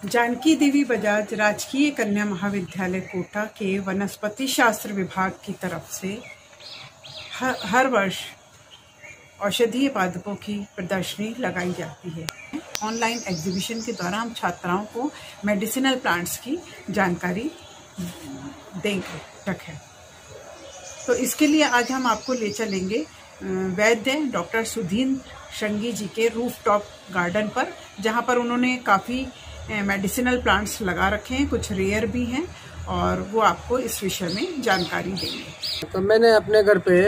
जानकी देवी बजाज राजकीय कन्या महाविद्यालय कोटा के वनस्पति शास्त्र विभाग की तरफ से हर वर्ष औषधीय पादपों की प्रदर्शनी लगाई जाती है। ऑनलाइन एग्जीबिशन के द्वारा हम छात्राओं को मेडिसिनल प्लांट्स की जानकारी देंगे। तो इसके लिए आज हम आपको ले चलेंगे वैद्य डॉक्टर सुधीन शंगी जी के रूफटॉप गार्डन पर, जहां पर उन्होंने काफ़ी मेडिसिनल प्लांट्स लगा रखे हैं, कुछ रेयर भी हैं, और वो आपको इस विषय में जानकारी देंगे। तो मैंने अपने घर पे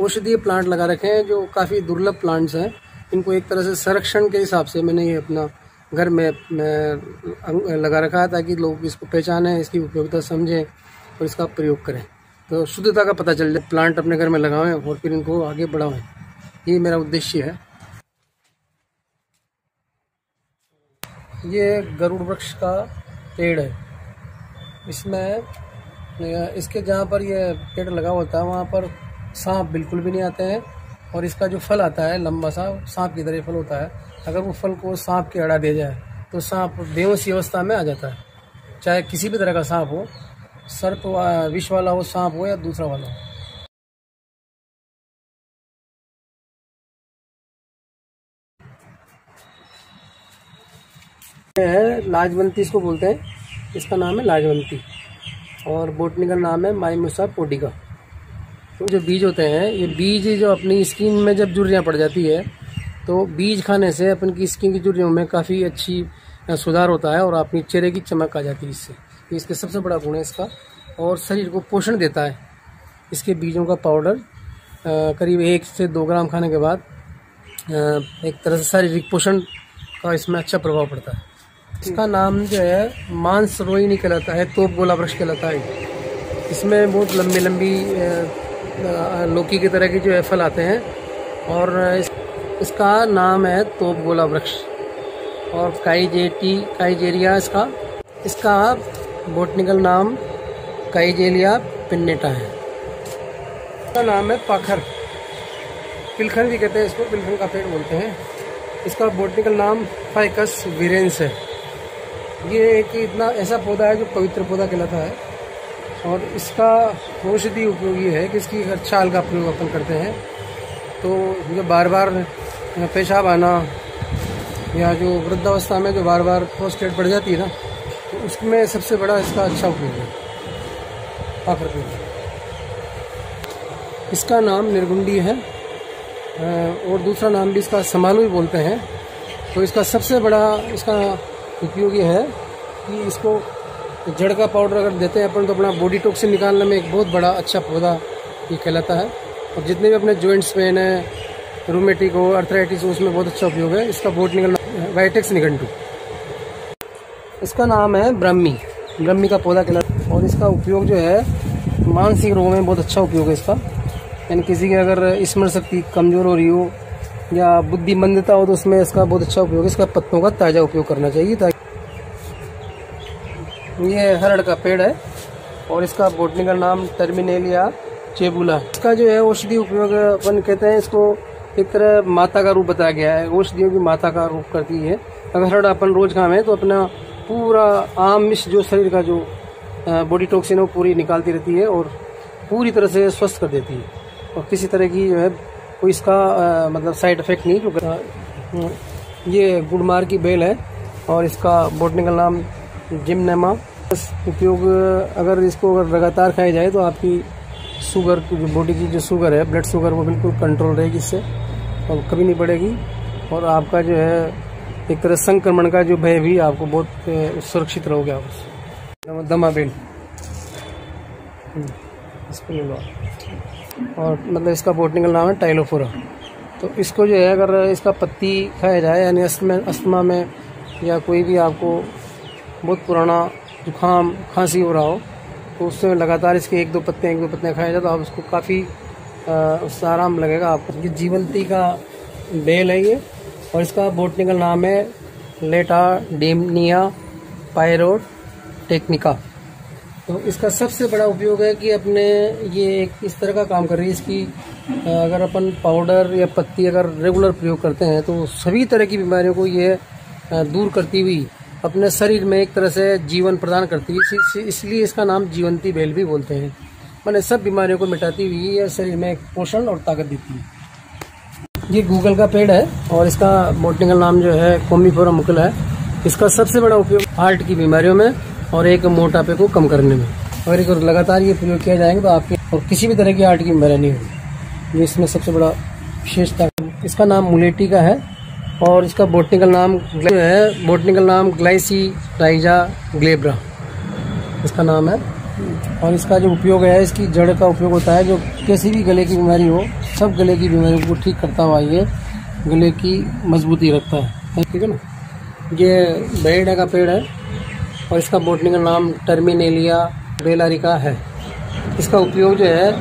औषधीय प्लांट लगा रखे हैं जो काफ़ी दुर्लभ प्लांट्स हैं। इनको एक तरह से संरक्षण के हिसाब से मैंने ये अपना घर में लगा रखा है ताकि लोग इसको पहचानें, इसकी उपयोगिता समझें और इसका प्रयोग करें। तो शुद्धता का पता चल जाए, प्लांट अपने घर में लगाएं और फिर इनको आगे बढ़ाएं। ये मेरा उद्देश्य है। ये गरुड़ वृक्ष का पेड़ है। इसमें इसके जहाँ पर ये पेड़ लगा होता है वहाँ पर सांप बिल्कुल भी नहीं आते हैं, और इसका जो फल आता है लंबा सा सांप की तरह फल होता है। अगर वो फल को सांप के अड़ा दिया जाए तो सांप बेहोशी अवस्था में आ जाता है, चाहे किसी भी तरह का सांप हो, सर्प विष वाला हो सांप हो या दूसरा वाला हो। है लाजवंती, इसको बोलते हैं। इसका नाम है लाजवंती और बोटनिकल नाम है माइमोसा पोडिका। तो जो बीज होते हैं, ये बीज जो अपनी स्किन में जब झुर्रियाँ पड़ जाती है तो बीज खाने से अपन की स्किन की झुर्रियों में काफ़ी अच्छी सुधार होता है और अपनी चेहरे की चमक आ जाती है इससे। इसके सबसे बड़ा गुण है इसका, और शरीर को पोषण देता है। इसके बीजों का पाउडर करीब 1 से 2 ग्राम खाने के बाद एक तरह से शारीरिक पोषण का इसमें अच्छा प्रभाव पड़ता है। इसका नाम जो है मांस रोहिणी कहलाता है, तोप गोला वृक्ष कहलाता है। इसमें बहुत लंबी लंबी लौकी की तरह के जो है फल आते हैं, और इसका नाम है तोप गोला वृक्ष, और काइजेरिया इसका बोटनिकल नाम काइजेलिया पिन्नेटा है। इसका नाम है पाखर, पिलखन भी कहते हैं इसको, पिलखन का पेड़ बोलते हैं। इसका बोटनिकल नाम फाइकस वीरेंस है। ये एक इतना ऐसा पौधा है जो पवित्र पौधा कहलाता है, और इसका औषधि उपयोग ये है कि इसकी अगर छाल का प्रयोग अपन करते हैं तो जो बार बार पेशाब आना या जो वृद्धावस्था में जो बार बार प्रोस्टेट बढ़ जाती है ना, तो उसमें सबसे बड़ा इसका अच्छा उपयोग है पाखर पेड़। इसका नाम निर्गुंडी है, और दूसरा नाम भी इसका समालू ही बोलते हैं। तो इसका सबसे बड़ा इसका उपयोग ये है कि इसको जड़ का पाउडर अगर देते हैं अपन तो अपना बॉडी टॉक्सिन निकालने में एक बहुत बड़ा अच्छा पौधा ये कहलाता है। और जितने भी अपने जॉइंट्स पेन है, रूमेटिक हो, अर्थराइटिस हो, उसमें बहुत अच्छा उपयोग है। इसका बोटनिकल वाइटेक्स निघंटू। इसका नाम है ब्रह्मी का पौधा कहलाता है, और इसका उपयोग जो है मानसिक रोगों में बहुत अच्छा उपयोग है इसका। यानी किसी की अगर स्मरण शक्ति कमजोर हो रही हो या बुद्धि मंदता हो तो उसमें इसका बहुत अच्छा उपयोग है। इसका पत्तों का ताज़ा उपयोग करना चाहिए। ताकि ये हरड़ का पेड़ है, और इसका बोटनिकल नाम टर्मिनेलिया चेबुला। इसका जो है औषधि उपयोग अपन कहते हैं, इसको एक तरह माता का रूप बताया गया है, औषधियों की माता का रूप करती है। अगर हरड़ अपन रोज खाएं तो अपना पूरा आमिष जो शरीर का जो बॉडी टॉक्सिन है वो पूरी निकालती रहती है और पूरी तरह से स्वस्थ कर देती है, और किसी तरह की जो है कोई इसका मतलब साइड इफेक्ट नहीं जो। ये गुड़मार की बेल है, और इसका बोटनिकल नाम जिम्नेमा। उपयोग अगर इसको अगर लगातार खाई जाए तो आपकी शुगर की जो बॉडी की जो शुगर है, ब्लड शुगर, वो बिल्कुल कंट्रोल रहेगी इससे, और कभी नहीं बढ़ेगी। और आपका जो है एक तरह संक्रमण का जो भय भी आपको बहुत सुरक्षित रहोगे आप। दमा बेल इसको ले लो, और मतलब इसका बोटनिकल नाम है टाइलोफोरा। तो इसको जो है अगर इसका पत्ती खाया जाए, यानी अस्थमा में या कोई भी आपको बहुत पुराना जुकाम खांसी हो रहा हो, तो उससे लगातार इसके 1-2 पत्ते खाए जाए तो आप उसको काफ़ी उससे आराम लगेगा आपको। ये जीवंती का बेल है ये, और इसका बोटनिकल नाम है लेटाडेमनिया पायरोटेक्निका। तो इसका सबसे बड़ा उपयोग है कि अपने ये एक इस तरह का काम कर रही है। इसकी अगर अपन पाउडर या पत्ती अगर रेगुलर प्रयोग करते हैं तो सभी तरह की बीमारियों को ये दूर करती हुई अपने शरीर में एक तरह से जीवन प्रदान करती है, इसलिए इसका नाम जीवंती बेल भी बोलते हैं। मैंने सब बीमारियों को मिटाती हुई यह शरीर में पोषण और ताकत देती है। ये गूगल का पेड़ है और इसका बॉटनिकल नाम जो है कोमीफेरा मुकुल है। इसका सबसे बड़ा उपयोग हार्ट की बीमारियों में और एक मोटापे को कम करने में। अगर एक लगातार ये प्रयोग किया जाएगा तो आपके और किसी भी तरह की हार्ट की बीमारी नहीं होगी। ये इसमें सबसे बड़ा विशेषता। इसका नाम मुलेटी का है और इसका बॉटनिकल नाम ग्लाइसीराइजा ग्लेब्रा इसका नाम है। और इसका जो उपयोग है, इसकी जड़ का उपयोग होता है जो किसी भी गले की बीमारी हो, सब गले की बीमारियों को ठीक करता हुआ ये गले की मजबूती रखता है, ठीक है ना। ये बेड़ा का पेड़ है और इसका बॉटनिकल नाम टर्मिनेलिया बेलारिका है। इसका उपयोग जो है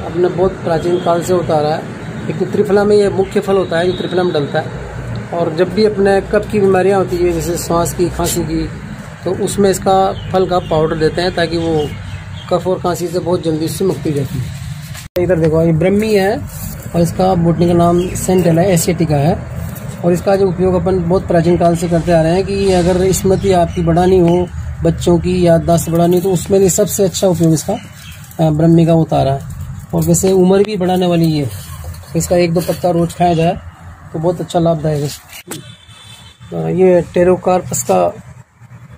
अपने बहुत प्राचीन काल से होता रहा है। एक तो त्रिफला में ये मुख्य फल होता है जो त्रिफला में डलता है, और जब भी अपने कफ की बीमारियां होती है जैसे सांस की, खांसी की, तो उसमें इसका फल का पाउडर देते हैं ताकि वो कफ और खांसी से बहुत जल्दी से मुक्ति जाती है। इधर देखो, ये ब्रह्मी है और इसका बॉटनिकल नाम सेंटेला एशियाटिका है। और इसका जो उपयोग अपन बहुत प्राचीन काल से करते आ रहे हैं कि अगर स्मृति आपकी बढ़ानी हो, बच्चों की याददाश्त बढ़ानी हो, तो उसमें भी सबसे अच्छा उपयोग इसका ब्रह्मी का होता रहा है। और वैसे उम्र भी बढ़ाने वाली है। इसका 1-2 पत्ता रोज खाया जाए तो बहुत अच्छा लाभदायक है। ये टेरोकार्पस का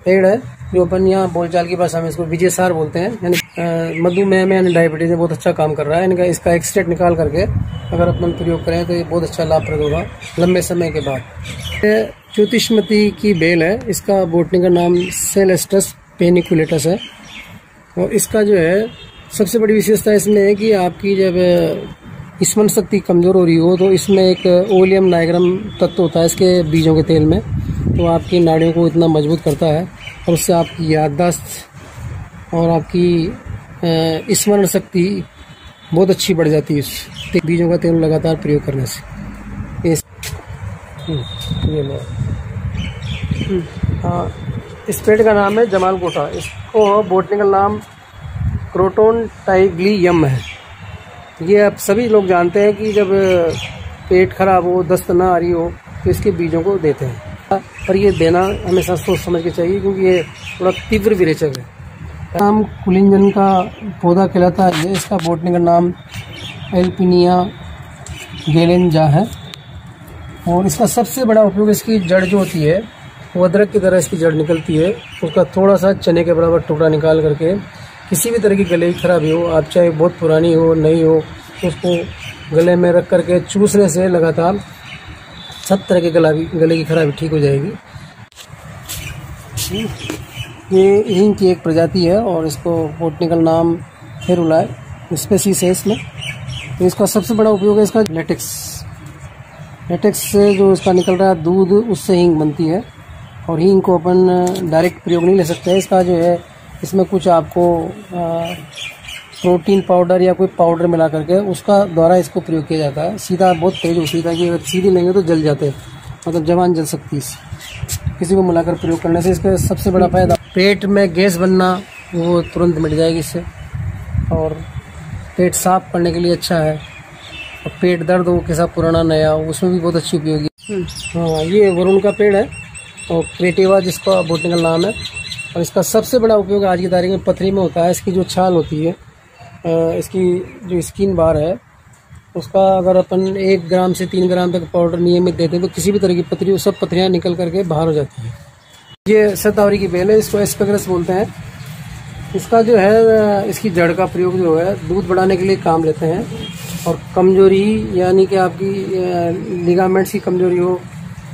पेड़ है जो अपन यहाँ बोलचाल की भाषा में इसको विजयसार बोलते हैं। यानी मधुमेह में यानी डायबिटीज में बहुत अच्छा काम कर रहा है। इनका इसका एक्सट्रैक्ट निकाल करके अगर अपन प्रयोग करें तो ये बहुत अच्छा लाभप्रद होगा लंबे समय के बाद। ज्योतिषमती की बेल है। इसका बॉटनिकल नाम सेलेस्टस पेनिकुलेटस है। और इसका जो है सबसे बड़ी विशेषता इसमें है कि आपकी जब स्मरण शक्ति कमजोर हो रही हो तो इसमें एक ओलियम नाइग्रम तत्व होता है इसके बीजों के तेल में, तो आपकी नाड़ियों को इतना मजबूत करता है और उससे आपकी याददाश्त और आपकी स्मरण शक्ति बहुत अच्छी बढ़ जाती है इस बीजों का तेल लगातार प्रयोग करने से। इस पेड़ का नाम है जमाल कोटा। इसको बॉटनिकल नाम क्रोटोन टाइग्लियम है। ये अब सभी लोग जानते हैं कि जब पेट खराब हो, दस्त ना आ रही हो तो इसके बीजों को देते हैं, पर ये देना हमेशा सोच समझ के चाहिए क्योंकि ये थोड़ा तीव्र विरेचक है। नाम कुलिंजन का पौधा कहलाता है। इसका बॉटनिकल नाम एल्पिनिया गेलेंजा है। और इसका सबसे बड़ा उपयोग इसकी जड़ जो होती है वो अदरक की तरह इसकी जड़ निकलती है। उसका थोड़ा सा चने के बराबर टुकड़ा निकाल करके किसी भी तरह की गले की खराबी हो, आप चाहे बहुत पुरानी हो नई हो, उसको गले में रख करके चूसने से लगातार सब तरह के गले की खराबी ठीक हो जाएगी। ये हींग की एक प्रजाति है और इसको बॉटनिकल नाम फेरुला स्पेसीज है इसमें। तो इसका सबसे बड़ा उपयोग है इसका लेटेक्स से जो इसका निकल रहा है दूध, उससे हींग बनती है। और हींग को अपन डायरेक्ट प्रयोग नहीं ले सकते। इसका जो है इसमें कुछ आपको प्रोटीन पाउडर या कोई पाउडर मिला करके उसका द्वारा इसको प्रयोग किया जाता है। सीधा बहुत तेज होती है ताकि अगर सीधी लेंगे तो जल जाते हैं, मतलब जवान जल सकती है। किसी को मिलाकर प्रयोग करने से इसका सबसे बड़ा फायदा पेट में गैस बनना वो तुरंत मिट जाएगी इससे। और पेट साफ करने के लिए अच्छा है। और पेट दर्द हो कैसा पुराना नया हो उसमें भी बहुत अच्छी उपयोगी। हाँ, ये वरुण का पेड़ है और क्रेटिवा जिसका बॉटनिकल नाम है। और इसका सबसे बड़ा उपयोग आज की तारीख में पथरी में होता है। इसकी जो छाल होती है, इसकी जो स्किन बार है, उसका अगर अपन 1 ग्राम से 3 ग्राम तक पाउडर नियमित देते हैं तो किसी भी तरह की पथरी, सब पथरियाँ निकल करके बाहर हो जाती है। ये शतावरी की बेल है, इसको एस्पेगरस बोलते हैं। इसका जो है इसकी जड़ का प्रयोग जो है दूध बढ़ाने के लिए काम लेते हैं। और कमजोरी यानी कि आपकी लिगामेंट्स की कमजोरी हो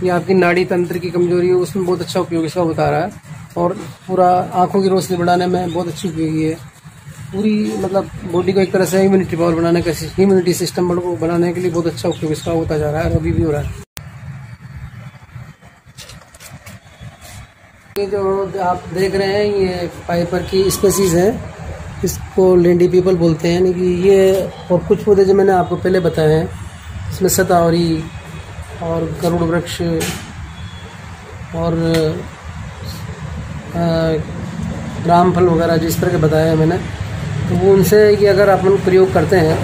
या आपकी नाड़ी तंत्र की कमजोरी हो उसमें बहुत अच्छा उपयोग इसका होता रहा है। और पूरा आंखों की रोशनी बढ़ाने में बहुत अच्छी उपयोगी है। पूरी मतलब बॉडी को एक तरह से इम्यूनिटी पावर बनाने का, इम्यूनिटी सिस्टम को बनाने के लिए बहुत अच्छा उपयोग इसका होता जा रहा है और अभी भी हो रहा है। ये जो आप देख रहे हैं ये पाइपर की स्पेसीज है, इसको लेंडी पीपल बोलते हैं। यानी कि ये और कुछ पौधे जो मैंने आपको पहले बताए हैं इसमें शतावरी और गरुड़ वृक्ष और रामफल वगैरह जिस तरह के बताया है मैंने, तो वो उनसे कि अगर अपन प्रयोग करते हैं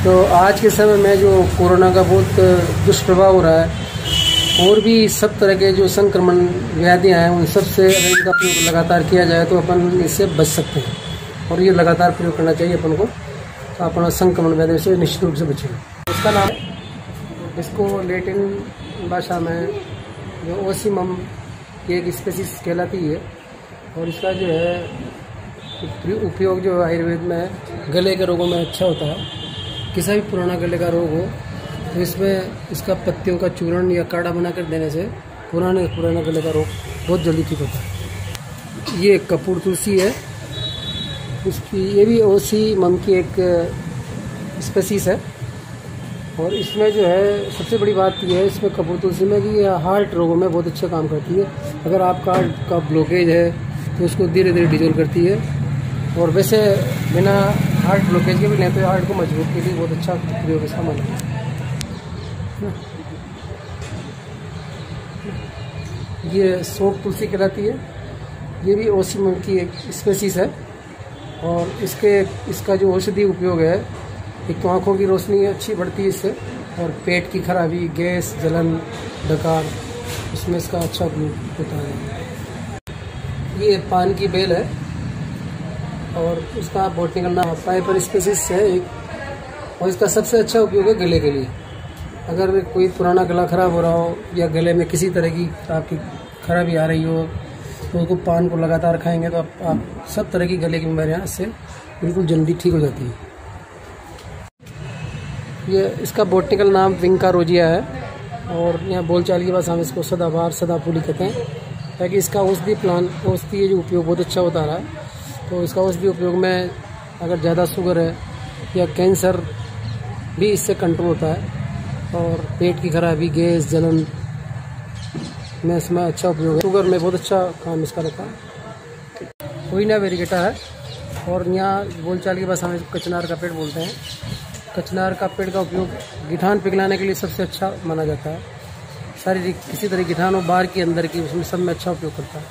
तो आज के समय में जो कोरोना का बहुत दुष्प्रभाव हो रहा है और भी सब तरह के जो संक्रमण व्याधियाँ हैं उन सब से अगर इनका प्रयोग लगातार किया जाए तो अपन इससे बच सकते हैं, और ये लगातार प्रयोग करना चाहिए अपन को, तो अपना संक्रमण व्याधि से निश्चित रूप से बचेगा। इसका नाम, इसको लैटिन भाषा में जो ओसीमम एक स्पीशीज कहलाती है, और इसका जो है उपयोग जो आयुर्वेद में गले के रोगों में अच्छा होता है। किसी भी पुराना गले का रोग हो तो इसमें इसका पत्तियों का चूर्ण या काढ़ा बना कर देने से पुराना गले का रोग बहुत जल्दी ठीक होता है। ये कपूर तुलसी है, इसकी ये भी ओसीमम की एक स्पीशीज है, और इसमें जो है सबसे बड़ी बात ये है इसमें कपूर तुलसी में कि हार्ट रोगों में बहुत अच्छा काम करती है। अगर आपका हार्ट का ब्लॉकेज है तो उसको धीरे धीरे डिजोल्व करती है, और वैसे बिना हार्ट ब्लॉकेज के भी लें तो हार्ट को मजबूत के लिए बहुत अच्छा प्रयोग इसका माना है। ये सोप तुलसी कहलाती है, ये भी ओसीमम की एक स्पीशीज है, और इसका जो औषधि उपयोग है, एक तो आँखों की रोशनी अच्छी बढ़ती है इससे, और पेट की खराबी, गैस, जलन, डकार, इसमें इसका अच्छा उपयोग होता है। ये पान की बेल है, और इसका बॉटनिकल नाम पाइपर स्पीशीज है एक, और इसका सबसे अच्छा उपयोग है गले के लिए। अगर कोई पुराना गला खराब हो रहा हो या गले में किसी तरह की आपकी खराबी आ रही हो तो उसको पान को लगातार खाएंगे तो आप सब तरह की गले की बीमारियाँ इससे बिल्कुल जल्दी ठीक हो जाती है। ये इसका बॉटनिकल नाम विंका रोजिया है, और यहाँ बोलचाल की भाषा हम इसको सदाबहार सदाफूली कहते हैं, ताकि इसका औषधि जो उपयोग बहुत अच्छा होता रहा है। तो इसका औषधि उपयोग में अगर ज़्यादा शुगर है या कैंसर भी इससे कंट्रोल होता है, और पेट की खराबी, गैस, जलन में इसमें अच्छा उपयोग है। शुगर में बहुत अच्छा काम इसका रहता है। कोइना वेरिगेटा है, और यहाँ बोलचाल की भाषा में कचनार का पेड़ बोलते हैं। कचनार का पेड़ का उपयोग गिठान पिघलाने के लिए सबसे अच्छा माना जाता है। शारीरिक किसी तरह गिठान हो बाहर की अंदर की, उसमें सब में अच्छा उपयोग करता है।